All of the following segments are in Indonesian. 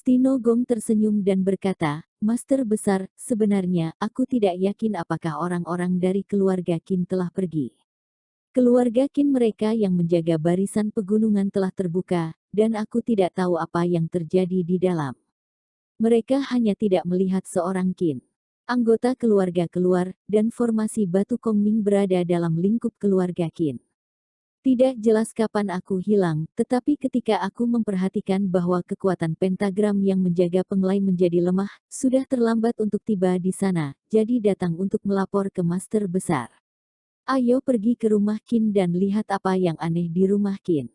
Stino Gong tersenyum dan berkata, Master Besar, sebenarnya aku tidak yakin apakah orang-orang dari keluarga Qin telah pergi. Keluarga Qin mereka yang menjaga barisan pegunungan telah terbuka, dan aku tidak tahu apa yang terjadi di dalam. Mereka hanya tidak melihat seorang Qin anggota keluarga keluar, dan formasi batu Kongming berada dalam lingkup keluarga Qin. Tidak jelas kapan aku hilang, tetapi ketika aku memperhatikan bahwa kekuatan pentagram yang menjaga penglai menjadi lemah, sudah terlambat untuk tiba di sana, jadi datang untuk melapor ke Master Besar. Ayo pergi ke rumah Qin dan lihat apa yang aneh di rumah Qin.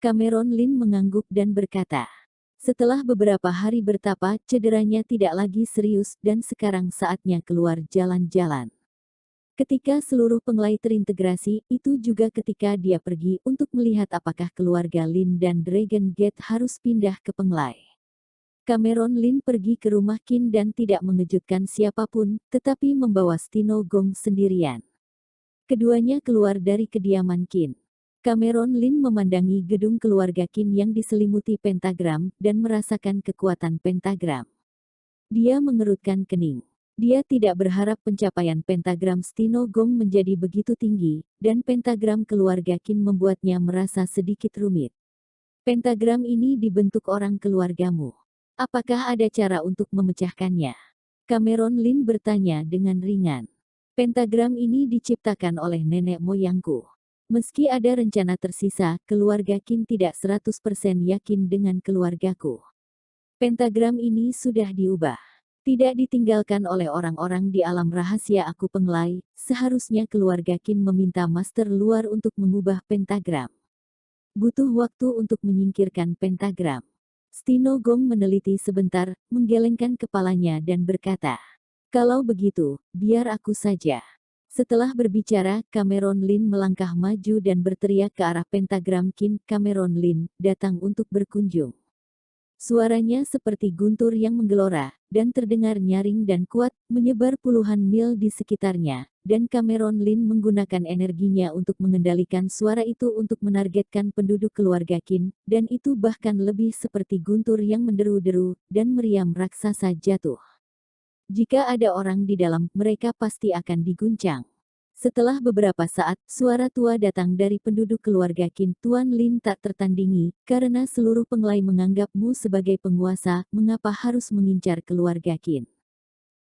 Cameron Lin mengangguk dan berkata, setelah beberapa hari bertapa, cederanya tidak lagi serius dan sekarang saatnya keluar jalan-jalan. Ketika seluruh penglai terintegrasi, itu juga ketika dia pergi untuk melihat apakah keluarga Lin dan Dragon Gate harus pindah ke penglai. Cameron Lin pergi ke rumah Qin dan tidak mengejutkan siapapun, tetapi membawa Stino Gong sendirian. Keduanya keluar dari kediaman Qin. Cameron Lin memandangi gedung keluarga Qin yang diselimuti pentagram, dan merasakan kekuatan pentagram. Dia mengerutkan kening. Dia tidak berharap pencapaian pentagram Stino Gong menjadi begitu tinggi, dan pentagram keluarga Qin membuatnya merasa sedikit rumit. Pentagram ini dibentuk orang keluargamu. Apakah ada cara untuk memecahkannya? Cameron Lin bertanya dengan ringan. Pentagram ini diciptakan oleh nenek moyangku. Meski ada rencana tersisa, keluarga Qin tidak 100% yakin dengan keluargaku. Pentagram ini sudah diubah. Tidak ditinggalkan oleh orang-orang di alam rahasia aku penglai, seharusnya keluarga Qin meminta master luar untuk mengubah pentagram. Butuh waktu untuk menyingkirkan pentagram. Stino Gong meneliti sebentar, menggelengkan kepalanya dan berkata, kalau begitu, biar aku saja. Setelah berbicara, Cameron Lin melangkah maju dan berteriak ke arah pentagram Qin. Cameron Lin datang untuk berkunjung. Suaranya seperti guntur yang menggelora, dan terdengar nyaring dan kuat, menyebar puluhan mil di sekitarnya, dan Cameron Lin menggunakan energinya untuk mengendalikan suara itu untuk menargetkan penduduk keluarga Qin, dan itu bahkan lebih seperti guntur yang menderu-deru, dan meriam raksasa jatuh. Jika ada orang di dalam, mereka pasti akan diguncang. Setelah beberapa saat, suara tua datang dari penduduk keluarga Qin. Tuan Lin tak tertandingi, karena seluruh penglai menganggapmu sebagai penguasa, mengapa harus mengincar keluarga Qin?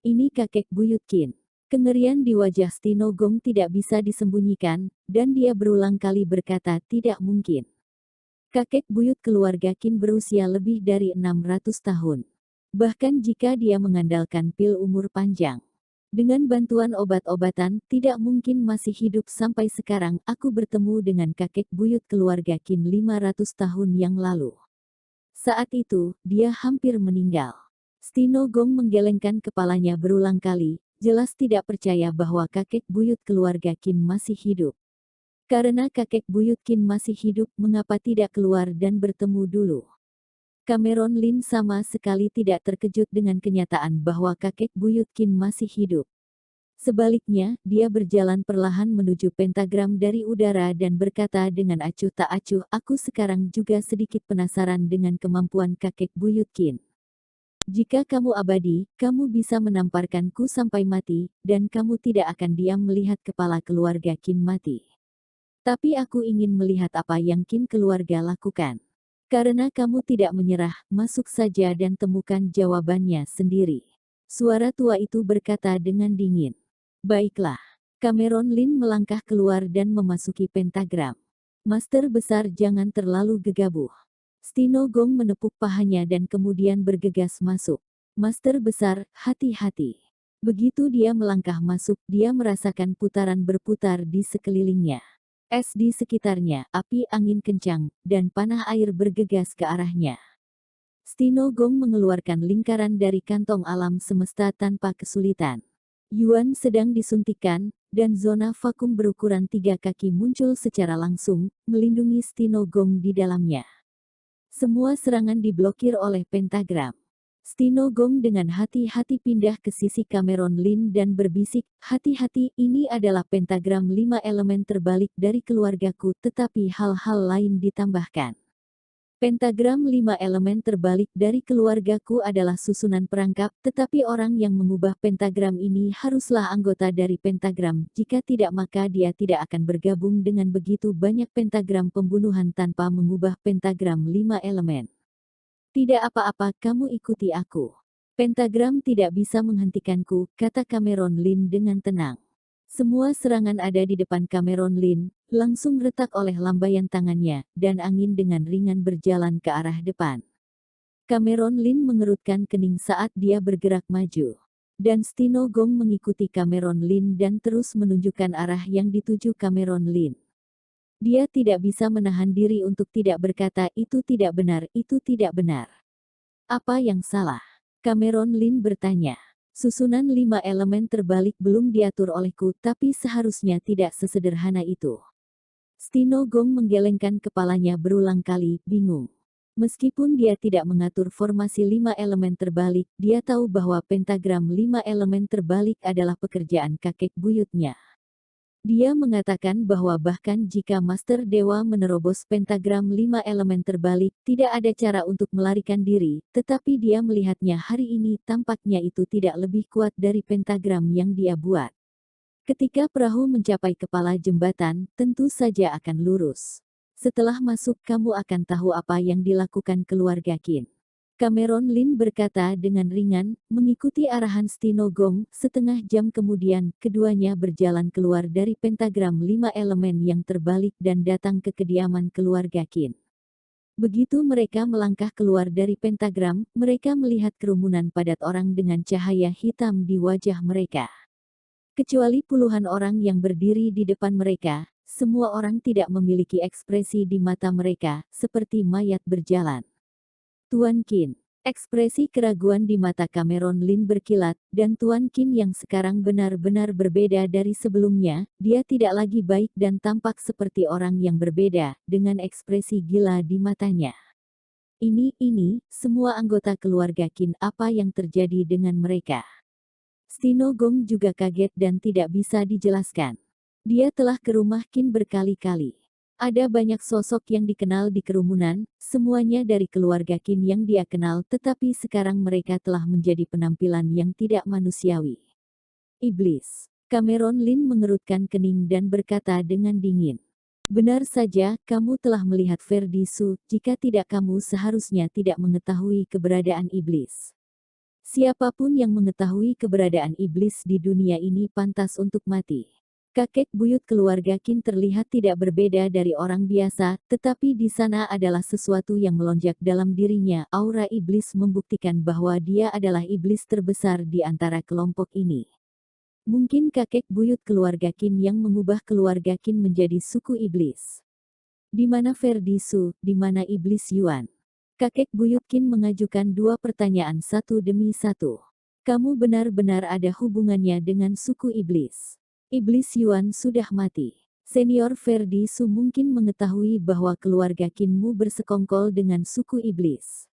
Ini kakek buyut Qin. Kengerian di wajah Stino Gong tidak bisa disembunyikan, dan dia berulang kali berkata tidak mungkin. Kakek buyut keluarga Qin berusia lebih dari 600 tahun. Bahkan jika dia mengandalkan pil umur panjang. Dengan bantuan obat-obatan, tidak mungkin masih hidup sampai sekarang. Aku bertemu dengan kakek buyut keluarga Qin 500 tahun yang lalu. Saat itu, dia hampir meninggal. Stino Gong menggelengkan kepalanya berulang kali, jelas tidak percaya bahwa kakek buyut keluarga Qin masih hidup. Karena kakek buyut Qin masih hidup, mengapa tidak keluar dan bertemu dulu? Cameron Lin sama sekali tidak terkejut dengan kenyataan bahwa kakek buyut Qin masih hidup. Sebaliknya, dia berjalan perlahan menuju pentagram dari udara dan berkata dengan acuh tak acuh, aku sekarang juga sedikit penasaran dengan kemampuan kakek buyut Qin. Jika kamu abadi, kamu bisa menamparkanku sampai mati, dan kamu tidak akan diam melihat kepala keluarga Qin mati. Tapi aku ingin melihat apa yang Qin keluarga lakukan. Karena kamu tidak menyerah, masuk saja dan temukan jawabannya sendiri. Suara tua itu berkata dengan dingin. Baiklah. Cameron Lin melangkah keluar dan memasuki pentagram. Master besar jangan terlalu gegabah. Stino Gong menepuk pahanya dan kemudian bergegas masuk. Master besar, hati-hati. Begitu dia melangkah masuk, dia merasakan putaran berputar di sekelilingnya. Es di sekitarnya, api angin kencang, dan panah air bergegas ke arahnya. Stino Gong mengeluarkan lingkaran dari kantong alam semesta tanpa kesulitan. Yuan sedang disuntikkan, dan zona vakum berukuran 3 kaki muncul secara langsung, melindungi Stino Gong di dalamnya. Semua serangan diblokir oleh pentagram. Stino Gong dengan hati-hati pindah ke sisi Cameron Lin dan berbisik, hati-hati, ini adalah pentagram 5 elemen terbalik dari keluargaku, tetapi hal-hal lain ditambahkan. Pentagram 5 elemen terbalik dari keluargaku adalah susunan perangkap, tetapi orang yang mengubah pentagram ini haruslah anggota dari pentagram, jika tidak maka dia tidak akan bergabung dengan begitu banyak pentagram pembunuhan tanpa mengubah pentagram 5 elemen. Tidak apa-apa, kamu ikuti aku. Pentagram tidak bisa menghentikanku, kata Cameron Lin dengan tenang. Semua serangan ada di depan Cameron Lin, langsung retak oleh lambaian tangannya, dan angin dengan ringan berjalan ke arah depan. Cameron Lin mengerutkan kening saat dia bergerak maju. Dan Stino Gong mengikuti Cameron Lin dan terus menunjukkan arah yang dituju Cameron Lin. Dia tidak bisa menahan diri untuk tidak berkata, itu tidak benar, itu tidak benar. Apa yang salah? Cameron Lin bertanya. Susunan 5 elemen terbalik belum diatur olehku, tapi seharusnya tidak sesederhana itu. Stino Gong menggelengkan kepalanya berulang kali, bingung. Meskipun dia tidak mengatur formasi 5 elemen terbalik, dia tahu bahwa pentagram 5 elemen terbalik adalah pekerjaan kakek buyutnya. Dia mengatakan bahwa bahkan jika Master Dewa menerobos pentagram 5 elemen terbalik, tidak ada cara untuk melarikan diri, tetapi dia melihatnya hari ini tampaknya itu tidak lebih kuat dari pentagram yang dia buat. Ketika perahu mencapai kepala jembatan, tentu saja akan lurus. Setelah masuk kamu akan tahu apa yang dilakukan keluarga Qin. Cameron Lin berkata dengan ringan, mengikuti arahan Stino Gong. Setengah jam kemudian, keduanya berjalan keluar dari pentagram 5 elemen yang terbalik dan datang ke kediaman keluarga Qin. Begitu mereka melangkah keluar dari pentagram, mereka melihat kerumunan padat orang dengan cahaya hitam di wajah mereka. Kecuali puluhan orang yang berdiri di depan mereka, semua orang tidak memiliki ekspresi di mata mereka, seperti mayat berjalan. Tuan Qin. Ekspresi keraguan di mata Cameron Lin berkilat, dan Tuan Qin yang sekarang benar-benar berbeda dari sebelumnya, dia tidak lagi baik dan tampak seperti orang yang berbeda, dengan ekspresi gila di matanya. Ini, semua anggota keluarga Qin, apa yang terjadi dengan mereka? Stino Gong juga kaget dan tidak bisa dijelaskan. Dia telah ke rumah Qin berkali-kali. Ada banyak sosok yang dikenal di kerumunan, semuanya dari keluarga Qin yang dia kenal, tetapi sekarang mereka telah menjadi penampilan yang tidak manusiawi. Iblis. Cameron Lin mengerutkan kening dan berkata dengan dingin. Benar saja, kamu telah melihat Ferdi Su, jika tidak kamu seharusnya tidak mengetahui keberadaan iblis. Siapapun yang mengetahui keberadaan iblis di dunia ini pantas untuk mati. Kakek buyut keluarga Qin terlihat tidak berbeda dari orang biasa, tetapi di sana adalah sesuatu yang melonjak dalam dirinya. Aura iblis membuktikan bahwa dia adalah iblis terbesar di antara kelompok ini. Mungkin kakek buyut keluarga Qin yang mengubah keluarga Qin menjadi suku iblis. Di mana Ferdi Su, di mana iblis Yuan? Kakek buyut Qin mengajukan dua pertanyaan satu demi satu. Kamu benar-benar ada hubungannya dengan suku iblis. Iblis Yuan sudah mati. Senior Ferdi Su mungkin mengetahui bahwa keluarga Qinmu bersekongkol dengan suku iblis.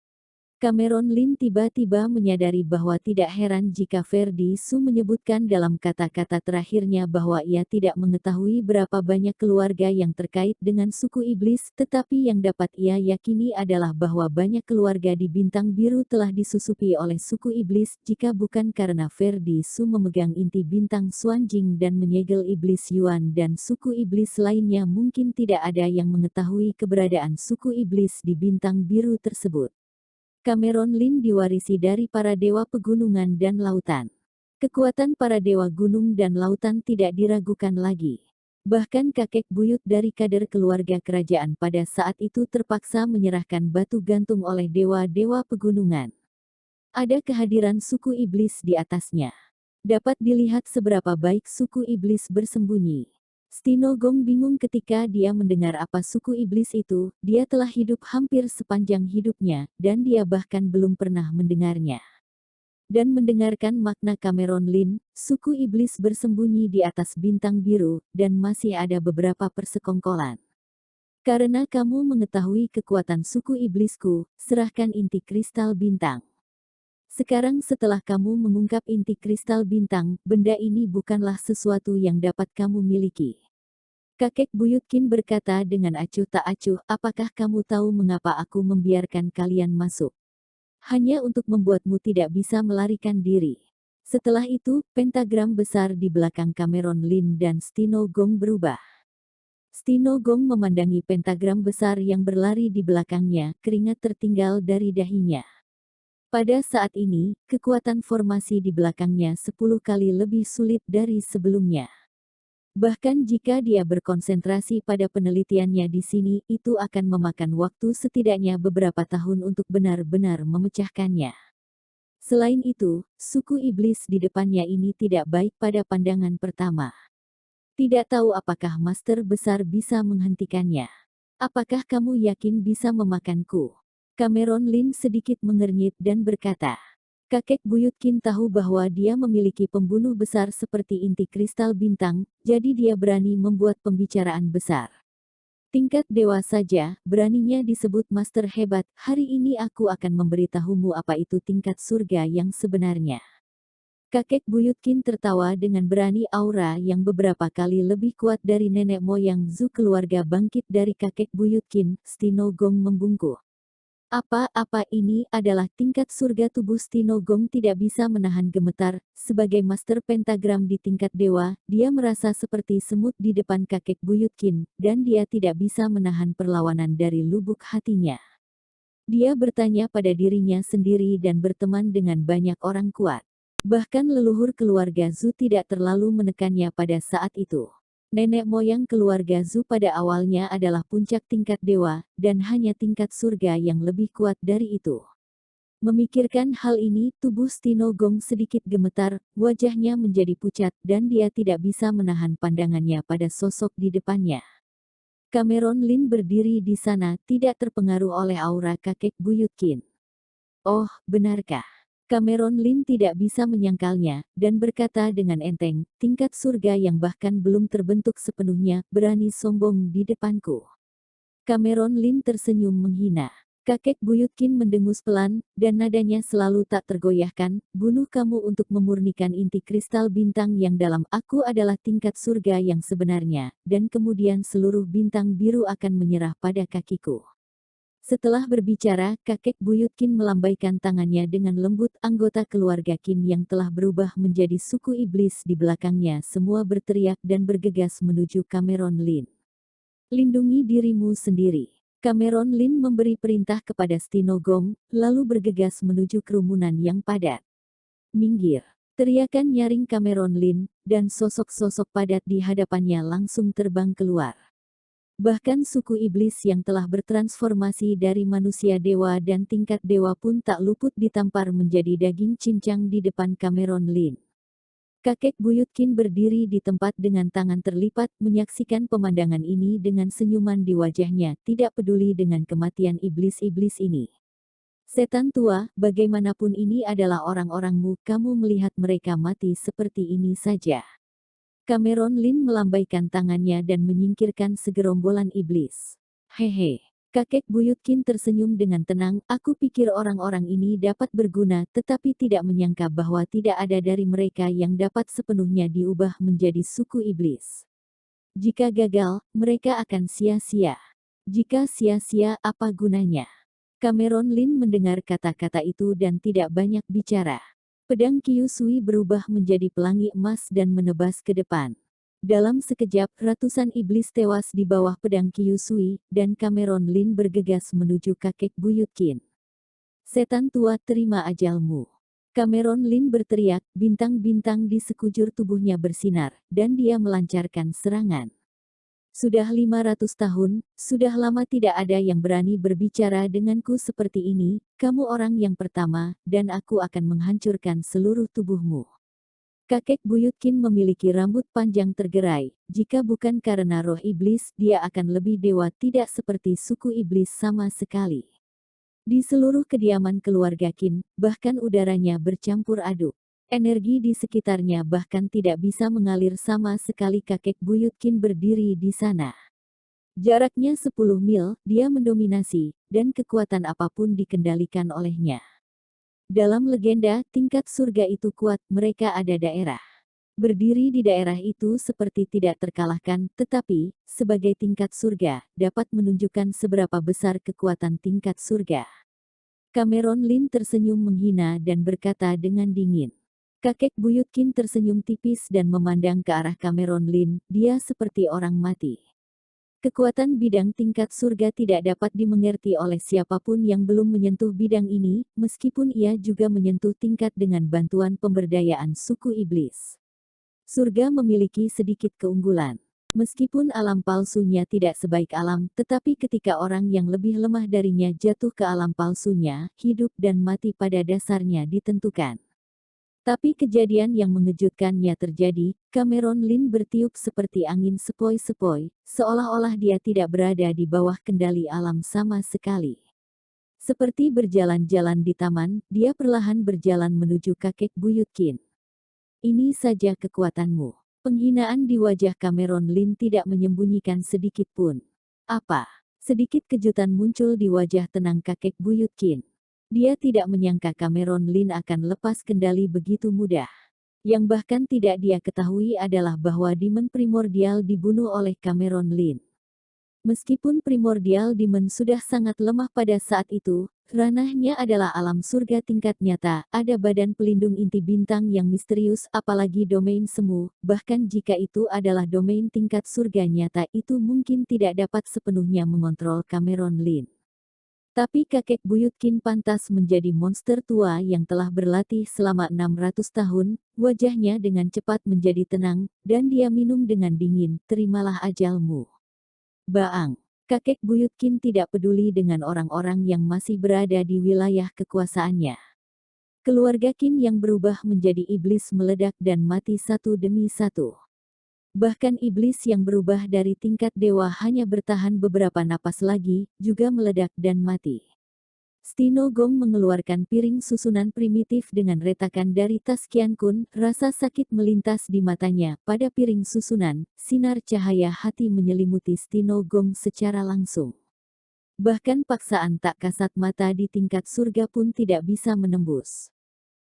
Cameron Lin tiba-tiba menyadari bahwa tidak heran jika Ferdi Su menyebutkan dalam kata-kata terakhirnya bahwa ia tidak mengetahui berapa banyak keluarga yang terkait dengan suku iblis, tetapi yang dapat ia yakini adalah bahwa banyak keluarga di Bintang Biru telah disusupi oleh suku iblis, jika bukan karena Ferdi Su memegang inti bintang Xuanjing dan menyegel iblis Yuan dan suku iblis lainnya, mungkin tidak ada yang mengetahui keberadaan suku iblis di Bintang Biru tersebut. Cameron Lin diwarisi dari para dewa pegunungan dan lautan. Kekuatan para dewa gunung dan lautan tidak diragukan lagi. Bahkan kakek buyut dari kader keluarga kerajaan pada saat itu terpaksa menyerahkan batu gantung oleh dewa-dewa pegunungan. Ada kehadiran suku iblis di atasnya. Dapat dilihat seberapa baik suku iblis bersembunyi. Stino Gong bingung ketika dia mendengar apa suku iblis itu. Dia telah hidup hampir sepanjang hidupnya, dan dia bahkan belum pernah mendengarnya. Dan mendengarkan makna Cameron Lin, suku iblis bersembunyi di atas Bintang Biru, dan masih ada beberapa persekongkolan. Karena kamu mengetahui kekuatan suku iblisku, serahkan inti kristal bintang. Sekarang setelah kamu mengungkap inti kristal bintang, benda ini bukanlah sesuatu yang dapat kamu miliki. Kakek buyut Qin berkata dengan acuh tak acuh, apakah kamu tahu mengapa aku membiarkan kalian masuk? Hanya untuk membuatmu tidak bisa melarikan diri. Setelah itu, pentagram besar di belakang Cameron Lin dan Stino Gong berubah. Stino Gong memandangi pentagram besar yang berlari di belakangnya, keringat tertinggal dari dahinya. Pada saat ini, kekuatan formasi di belakangnya 10 kali lebih sulit dari sebelumnya. Bahkan jika dia berkonsentrasi pada penelitiannya di sini, itu akan memakan waktu setidaknya beberapa tahun untuk benar-benar memecahkannya. Selain itu, suku iblis di depannya ini tidak baik pada pandangan pertama. Tidak tahu apakah Master Besar bisa menghentikannya. Apakah kamu yakin bisa memakanku? Cameron Lin sedikit mengernyit dan berkata. Kakek buyut Qin tahu bahwa dia memiliki pembunuh besar seperti inti kristal bintang, jadi dia berani membuat pembicaraan besar. Tingkat dewa saja, beraninya disebut master hebat, hari ini aku akan memberitahumu apa itu tingkat surga yang sebenarnya. Kakek buyut Qin tertawa dengan berani, aura yang beberapa kali lebih kuat dari nenek moyang Zhu keluarga bangkit dari kakek buyut Qin. Stino Gong membungkuk. Apa ini adalah tingkat surga? Tubuh Stino Gong tidak bisa menahan gemetar, sebagai master pentagram di tingkat dewa, dia merasa seperti semut di depan kakek buyut Qin, dan dia tidak bisa menahan perlawanan dari lubuk hatinya. Dia bertanya pada dirinya sendiri dan berteman dengan banyak orang kuat. Bahkan leluhur keluarga Zhu tidak terlalu menekannya pada saat itu. Nenek moyang keluarga Zhu pada awalnya adalah puncak tingkat dewa, dan hanya tingkat surga yang lebih kuat dari itu. Memikirkan hal ini, tubuh Stino Gong sedikit gemetar, wajahnya menjadi pucat, dan dia tidak bisa menahan pandangannya pada sosok di depannya. Cameron Lin berdiri di sana, tidak terpengaruh oleh aura kakek buyut Qin. Oh, benarkah? Cameron Lin tidak bisa menyangkalnya, dan berkata dengan enteng, tingkat surga yang bahkan belum terbentuk sepenuhnya, berani sombong di depanku. Cameron Lin tersenyum menghina. Kakek buyut Qin mendengus pelan, dan nadanya selalu tak tergoyahkan, bunuh kamu untuk memurnikan inti kristal bintang yang dalam aku adalah tingkat surga yang sebenarnya, dan kemudian seluruh bintang biru akan menyerah pada kakiku. Setelah berbicara, kakek buyut Qin melambaikan tangannya dengan lembut. Anggota keluarga Qin yang telah berubah menjadi suku iblis di belakangnya semua berteriak dan bergegas menuju Cameron Lin. Lindungi dirimu sendiri. Cameron Lin memberi perintah kepada Stino Gong, lalu bergegas menuju kerumunan yang padat. Minggir! Teriakan nyaring Cameron Lin, dan sosok-sosok padat di hadapannya langsung terbang keluar. Bahkan suku iblis yang telah bertransformasi dari manusia dewa dan tingkat dewa pun tak luput ditampar menjadi daging cincang di depan Cameron Lin. Kakek buyut Qin berdiri di tempat dengan tangan terlipat, menyaksikan pemandangan ini dengan senyuman di wajahnya, tidak peduli dengan kematian iblis-iblis ini. Setan tua, bagaimanapun ini adalah orang-orangmu, kamu melihat mereka mati seperti ini saja. Cameron Lin melambaikan tangannya dan menyingkirkan segerombolan iblis. Hehe. Kakek buyut Qin tersenyum dengan tenang, aku pikir orang-orang ini dapat berguna, tetapi tidak menyangka bahwa tidak ada dari mereka yang dapat sepenuhnya diubah menjadi suku iblis. Jika gagal, mereka akan sia-sia. Jika sia-sia, apa gunanya? Cameron Lin mendengar kata-kata itu dan tidak banyak bicara. Pedang Kyusui berubah menjadi pelangi emas dan menebas ke depan. Dalam sekejap, ratusan iblis tewas di bawah pedang Kyusui, dan Cameron Lin bergegas menuju kakek buyut Qin. Setan tua, terima ajalmu. Cameron Lin berteriak, bintang-bintang di sekujur tubuhnya bersinar, dan dia melancarkan serangan. Sudah 500 tahun, sudah lama tidak ada yang berani berbicara denganku seperti ini, kamu orang yang pertama, dan aku akan menghancurkan seluruh tubuhmu. Kakek buyut Qin memiliki rambut panjang tergerai, jika bukan karena roh iblis, dia akan lebih dewa, tidak seperti suku iblis sama sekali. Di seluruh kediaman keluarga Qin, bahkan udaranya bercampur aduk. Energi di sekitarnya bahkan tidak bisa mengalir sama sekali. Kakek buyut Qin berdiri di sana. Jaraknya 10 mil, dia mendominasi, dan kekuatan apapun dikendalikan olehnya. Dalam legenda, tingkat surga itu kuat, mereka ada daerah. Berdiri di daerah itu seperti tidak terkalahkan, tetapi, sebagai tingkat surga, dapat menunjukkan seberapa besar kekuatan tingkat surga. Cameron Lin tersenyum menghina dan berkata dengan dingin. Kakek buyut Qin tersenyum tipis dan memandang ke arah Cameron Lin, dia seperti orang mati. Kekuatan bidang tingkat surga tidak dapat dimengerti oleh siapapun yang belum menyentuh bidang ini, meskipun ia juga menyentuh tingkat dengan bantuan pemberdayaan suku iblis. Surga memiliki sedikit keunggulan. Meskipun alam palsunya tidak sebaik alam, tetapi ketika orang yang lebih lemah darinya jatuh ke alam palsunya, hidup dan mati pada dasarnya ditentukan. Tapi kejadian yang mengejutkannya terjadi, Cameron Lin bertiup seperti angin sepoi-sepoi, seolah-olah dia tidak berada di bawah kendali alam sama sekali. Seperti berjalan-jalan di taman, dia perlahan berjalan menuju kakek buyut Qin. Ini saja kekuatanmu. Penghinaan di wajah Cameron Lin tidak menyembunyikan sedikit pun. Apa? Sedikit kejutan muncul di wajah tenang kakek buyut Qin. Dia tidak menyangka Cameron Lin akan lepas kendali begitu mudah. Yang bahkan tidak dia ketahui adalah bahwa Demon Primordial dibunuh oleh Cameron Lin. Meskipun Primordial Demon sudah sangat lemah pada saat itu, ranahnya adalah alam surga tingkat nyata, ada badan pelindung inti bintang yang misterius, apalagi domain semu, bahkan jika itu adalah domain tingkat surga nyata itu mungkin tidak dapat sepenuhnya mengontrol Cameron Lin. Tapi kakek buyut Qin pantas menjadi monster tua yang telah berlatih selama 600 tahun, wajahnya dengan cepat menjadi tenang, dan dia minum dengan dingin, terimalah ajalmu. Baang. Kakek buyut Qin tidak peduli dengan orang-orang yang masih berada di wilayah kekuasaannya. Keluarga Qin yang berubah menjadi iblis meledak dan mati satu demi satu. Bahkan iblis yang berubah dari tingkat dewa hanya bertahan beberapa napas lagi, juga meledak dan mati. Stino Gong mengeluarkan piring susunan primitif dengan retakan dari tas Qian Kun, rasa sakit melintas di matanya. Pada piring susunan, sinar cahaya hati menyelimuti Stino Gong secara langsung. Bahkan paksaan tak kasat mata di tingkat surga pun tidak bisa menembus.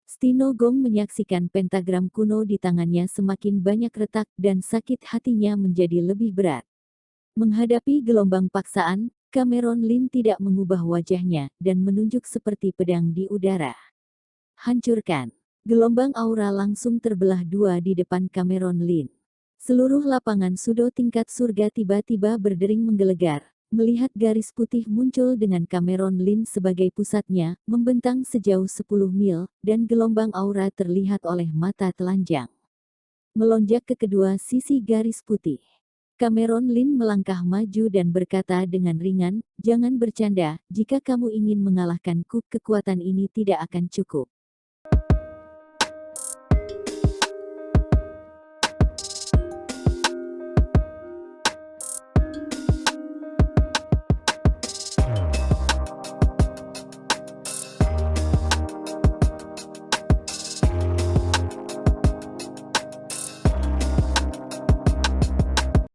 Stino Gong menyaksikan pentagram kuno di tangannya semakin banyak retak dan sakit hatinya menjadi lebih berat. Menghadapi gelombang paksaan, Cameron Lin tidak mengubah wajahnya dan menunjuk seperti pedang di udara. Hancurkan. Gelombang aura langsung terbelah dua di depan Cameron Lin. Seluruh lapangan sudo tingkat surga tiba-tiba berdering menggelegar. Melihat garis putih muncul dengan Cameron Lin sebagai pusatnya, membentang sejauh 10 mil, dan gelombang aura terlihat oleh mata telanjang. Melonjak ke kedua sisi garis putih. Cameron Lin melangkah maju dan berkata dengan ringan, jangan bercanda, jika kamu ingin mengalahkanku kekuatan ini tidak akan cukup.